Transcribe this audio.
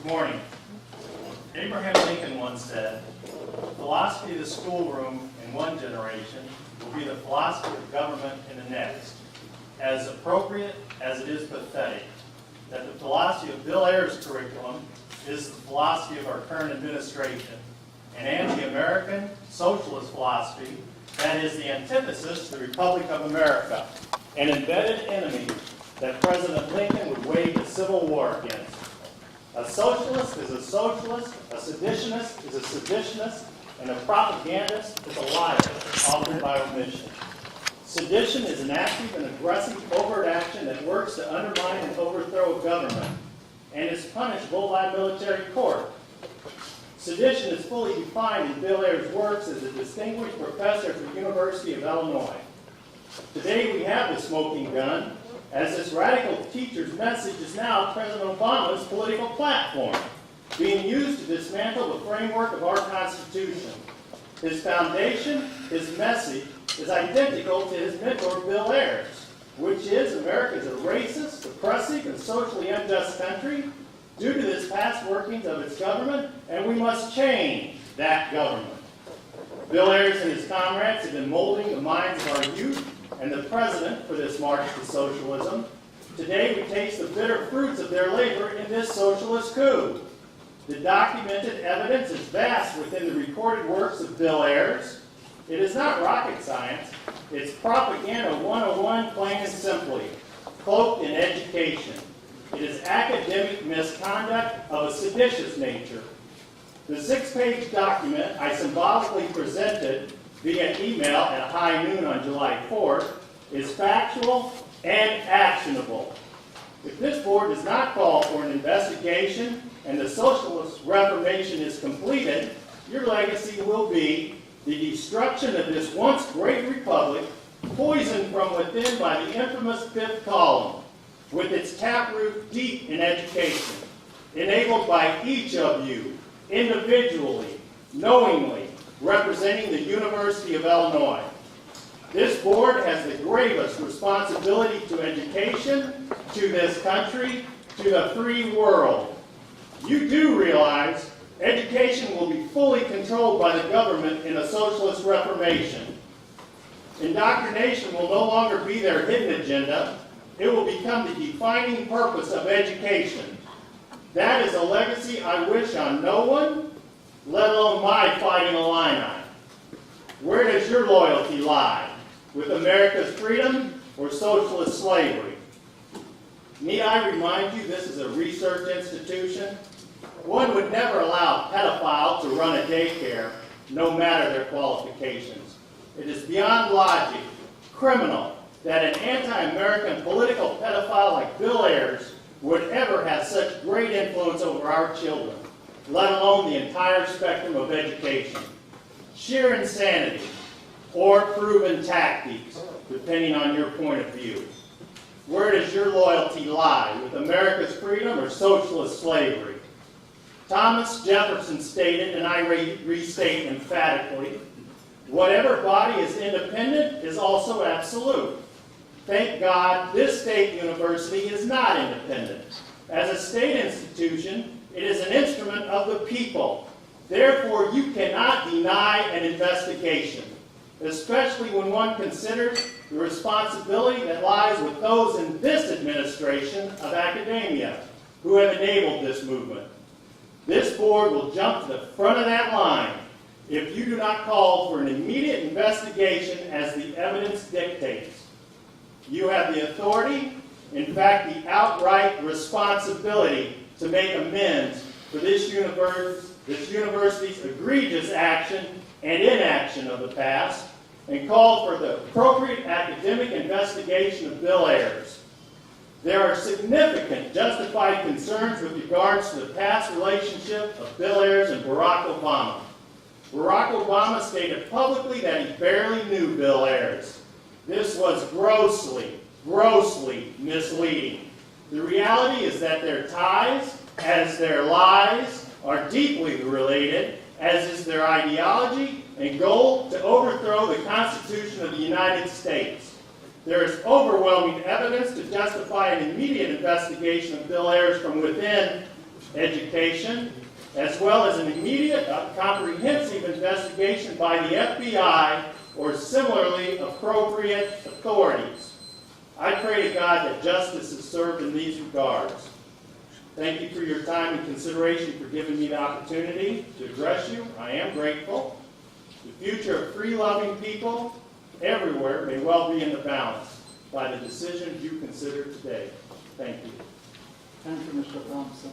Good morning. Abraham Lincoln once said, "The philosophy of the schoolroom in one generation will be the philosophy of government in the next, as appropriate as it is pathetic that the philosophy of Bill Ayers' curriculum is the philosophy of our current administration, and anti-American socialist philosophy that is the antithesis to the Republic of America, an embedded enemy that President Lincoln would wage a civil war against. A socialist is a socialist, a seditionist is a seditionist, and a propagandist is a liar, often by omission. Sedition is an active and aggressive overt action that works to undermine and overthrow a government, and is punishable by military court. Sedition is fully defined in Bill Ayers' works as a distinguished professor at the University of Illinois. Today we have the smoking gun, as this radical teacher's message is now President Obama's political platform, being used to dismantle the framework of our Constitution. His foundation, his message, is identical to his mentor Bill Ayers, which is America is a racist, oppressive, and socially unjust country due to this past workings of its government, and we must change that government. Bill Ayers and his comrades have been molding the minds of our youth and the president for this march to socialism. Today we taste the bitter fruits of their labor in this socialist coup. The documented evidence is vast within the recorded works of Bill Ayers. It is not rocket science. It's propaganda 101, plain and simply, cloaked in education. It is academic misconduct of a seditious nature. The 6-page document I symbolically presented via email at high noon on July 4th is factual and actionable. If this board does not call for an investigation and the socialist reformation is completed, your legacy will be the destruction of this once great republic, poisoned from within by the infamous fifth column, with its taproot deep in education, enabled by each of you, individually, knowingly, representing the University of Illinois. This board has the gravest responsibility to education, to this country, to the free world. You do realize education will be fully controlled by the government in a socialist reformation. Indoctrination will no longer be their hidden agenda. It will become the defining purpose of education. That is a legacy I wish on no one, let alone my fighting Illini. Where does your loyalty lie? With America's freedom or socialist slavery? Need I remind you this is a research institution? One would never allow a pedophile to run a daycare, no matter their qualifications. It is beyond logic, criminal, that an anti-American political pedophile like Bill Ayers would ever have such great influence over our children, let alone the entire spectrum of education. Sheer insanity or proven tactics, depending on your point of view. Where does your loyalty lie, with America's freedom or socialist slavery? Thomas Jefferson stated, and I restate emphatically, whatever body is independent is also absolute. Thank God this state university is not independent. As a state institution, it is an instrument of the people. Therefore, you cannot deny an investigation, especially when one considers the responsibility that lies with those in this administration of academia who have enabled this movement. This board will jump to the front of that line if you do not call for an immediate investigation as the evidence dictates. You have the authority, in fact, the outright responsibility to make amends for this university's egregious action and inaction of the past, and call for the appropriate academic investigation of Bill Ayers. There are significant justified concerns with regards to the past relationship of Bill Ayers and Barack Obama. Barack Obama stated publicly that he barely knew Bill Ayers. This was grossly misleading. The reality is that their ties, as their lies, are deeply related, as is their ideology and goal to overthrow the Constitution of the United States. There is overwhelming evidence to justify an immediate investigation of Bill Ayers from within education, as well as an immediate, comprehensive investigation by the FBI or similarly appropriate authorities. I pray to God that justice is served in these regards. Thank you for your time and consideration for giving me the opportunity to address you. I am grateful. The future of free-loving people everywhere may well be in the balance by the decisions you consider today. Thank you. Thank you, Mr. Thompson.